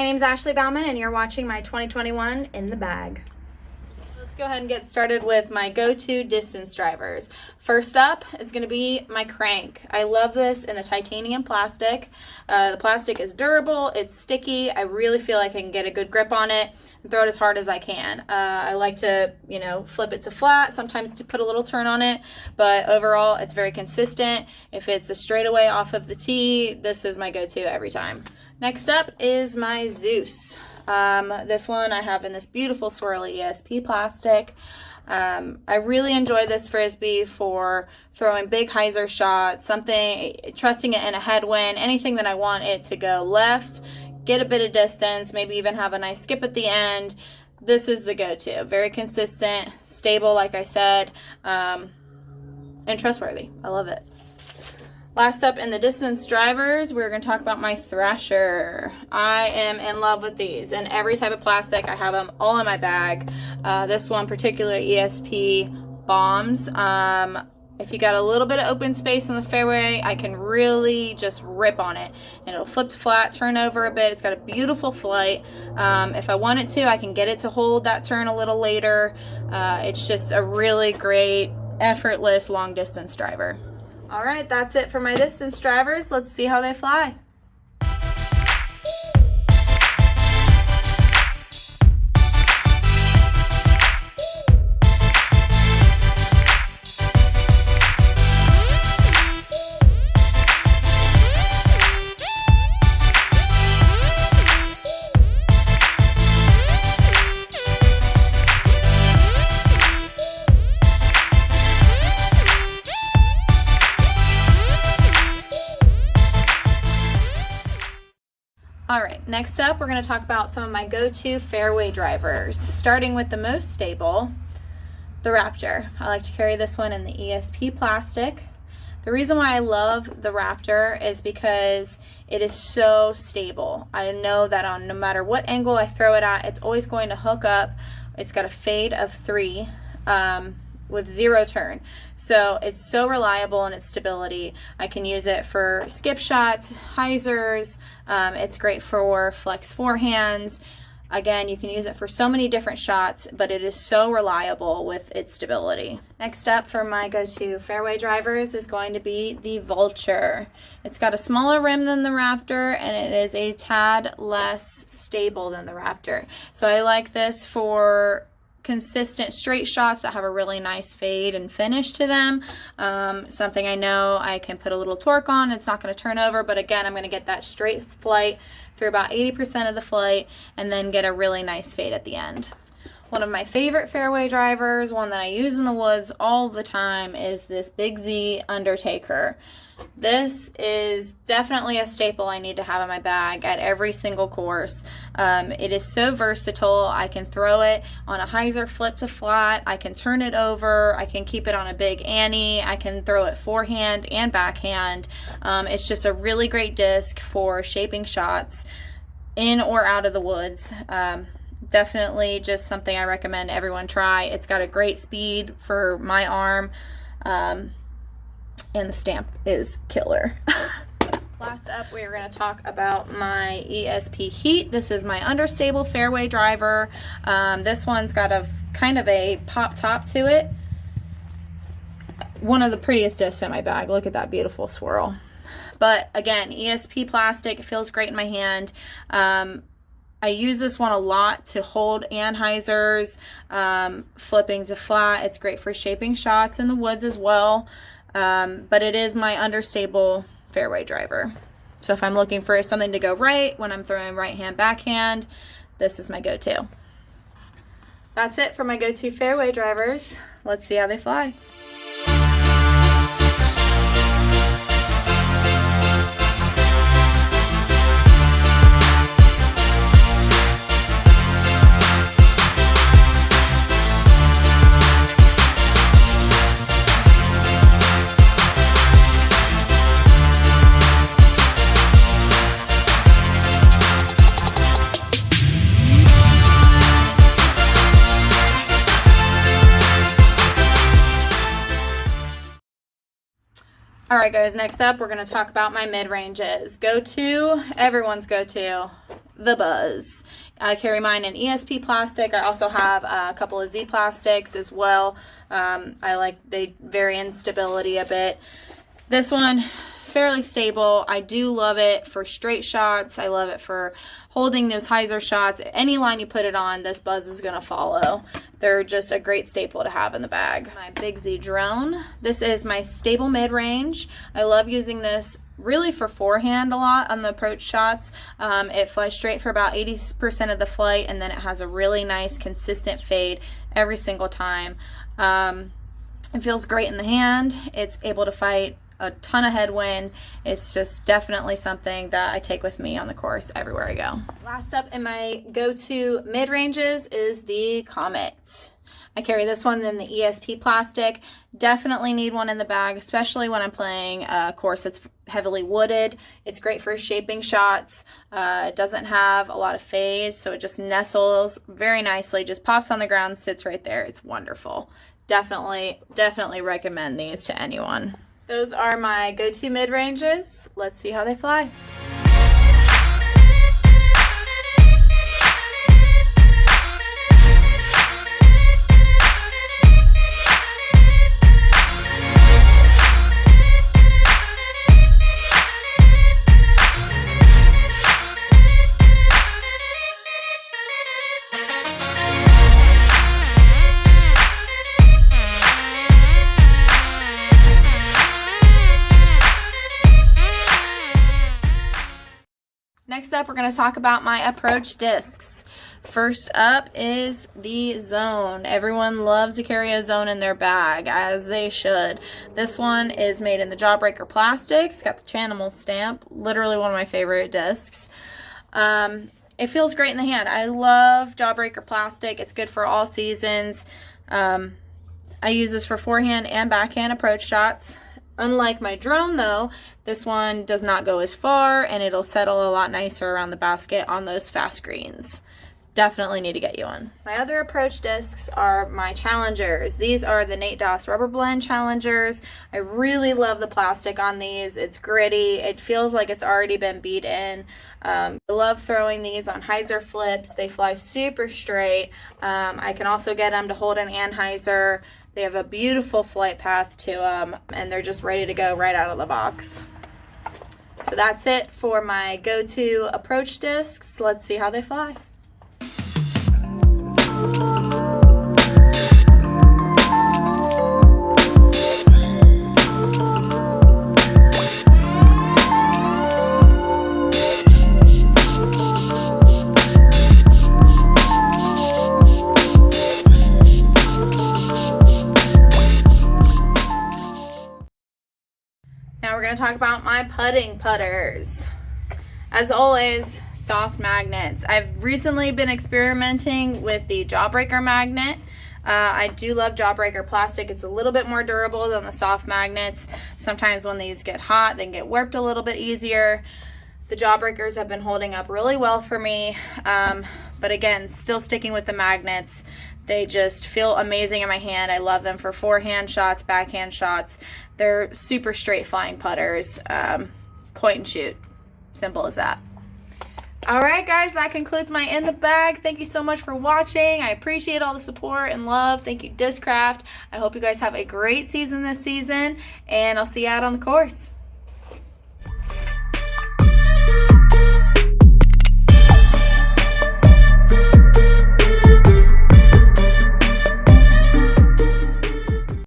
my name is Ashley Bauman and you're watching my 2021 In the Bag. Let's go ahead and get started with my go-to distance drivers. First up is going to be my crank. I love this in the titanium plastic. The plastic is durable, it's sticky. I really feel like I can get a good grip on it and throw it as hard as I can. I like to, flip it to flat, sometimes to put a little turn on it, but overall it's very consistent. If it's a straightaway off of the tee, this is my go-to every time. Next up is my Zeus. This one I have in this beautiful swirly ESP plastic. I really enjoy this Frisbee for throwing big hyzer shots, trusting it in a headwind, anything that I want it to go left, get a bit of distance, maybe even have a nice skip at the end. This is the go-to. Very consistent, stable, like I said, and trustworthy. I love it. Last up in the distance drivers, we're going to talk about my Thrasher. I am in love with these, and every type of plastic. I have them all in my bag. This one particular ESP bombs. If you got a little bit of open space in the fairway, I can really just rip on it, and it'll flip to flat, turn over a bit. It's got a beautiful flight. If I want it to, I can get it to hold that turn a little later. It's just a really great, effortless long distance driver. All right, that's it for my distance drivers. Let's see how they fly. All right, next up, we're going to talk about some of my go-to fairway drivers, starting with the most stable, the Raptor. I like to carry this one in the ESP plastic. The reason why I love the Raptor is because it is so stable. I know that on no matter what angle I throw it at, it's always going to hook up. It's got a fade of 3. With 0 turn. So it's so reliable in its stability. I can use it for skip shots, hyzers. It's great for flex forehands. Again, you can use it for so many different shots, but it is so reliable with its stability. Next up for my go-to fairway drivers is going to be the Vulture. It's got a smaller rim than the Raptor, and it is a tad less stable than the Raptor. So I like this for consistent straight shots that have a really nice fade and finish to them. Something I know I can put a little torque on. It's not going to turn over, but again, I'm going to get that straight flight through about 80% of the flight and then get a really nice fade at the end. One of my favorite fairway drivers, one that I use in the woods all the time, is this Big Z Undertaker. This is definitely a staple I need to have in my bag at every single course. It is so versatile. I can throw it on a hyzer flip to flat. I can turn it over. I can keep it on a big Annie. I can throw it forehand and backhand. It's just a really great disc for shaping shots in or out of the woods. Definitely just something I recommend everyone try. It's got a great speed for my arm. And the stamp is killer. Last up, we're going to talk about my ESP Heat. This is my understable fairway driver. This one's got a kind of a pop top to it. One of the prettiest discs in my bag. Look at that beautiful swirl. But again, ESP plastic, it feels great in my hand. I use this one a lot to hold anhyzers, flipping to flat. It's great for shaping shots in the woods as well. But it is my understable fairway driver. So if I'm looking for something to go right when I'm throwing right hand backhand, this is my go-to. That's it for my go-to fairway drivers. Let's see how they fly. All right, guys, next up, we're going to talk about my mid-ranges. Go-to, everyone's go-to, the Buzz. I carry mine in ESP plastic. I also have a couple of Z plastics as well. They vary in stability a bit. This one, fairly stable. I do love it for straight shots. I love it for holding those hyzer shots. Any line you put it on, this Buzz is going to follow. They're just a great staple to have in the bag. My Big Z drone. This is my stable mid-range. I love using this really for forehand a lot on the approach shots. It flies straight for about 80% of the flight, and then it has a really nice consistent fade every single time. It feels great in the hand. It's able to fight a ton of headwind. It's just definitely something that I take with me on the course everywhere I go. Last up in my go-to mid-ranges is the Comet. I carry this one in the ESP plastic. Definitely need one in the bag, especially when I'm playing a course that's heavily wooded. It's great for shaping shots. It doesn't have a lot of fade, so it just nestles very nicely, just pops on the ground, sits right there. It's wonderful. Definitely recommend these to anyone. Those are my go-to mid-ranges. Let's see how they fly. Next up, we're going to talk about my approach discs. First up is the Zone. Everyone loves to carry a Zone in their bag, as they should. This one is made in the Jawbreaker plastic. It's got the Chanimal stamp. Literally one of my favorite discs. It feels great in the hand. I love Jawbreaker plastic. It's good for all seasons. I use this for forehand and backhand approach shots. Unlike my drone though, this one does not go as far, and it'll settle a lot nicer around the basket on those fast greens. Definitely need to get you one. My other approach discs are my Challengers. These are the Nate Doss Rubber Blend Challengers. I really love the plastic on these. It's gritty. It feels like it's already been beat in. I love throwing these on hyzer flips. They fly super straight. I can also get them to hold an anhyzer. They have a beautiful flight path to them, and they're just ready to go right out of the box. So that's it for my go-to approach discs. Let's see how they fly. Now we're going to talk about my putting putters. As always, soft magnets. I've recently been experimenting with the Jawbreaker magnet. I do love Jawbreaker plastic. It's a little bit more durable than the soft magnets. Sometimes when these get hot, they can get warped a little bit easier. The Jawbreakers have been holding up really well for me. But again, still sticking with the magnets. They just feel amazing in my hand. I love them for forehand shots, backhand shots. They're super straight flying putters. Point and shoot. Simple as that. All right, guys, that concludes my In the Bag. Thank you so much for watching. I appreciate all the support and love. Thank you, Discraft. I hope you guys have a great season this season, and I'll see you out on the course.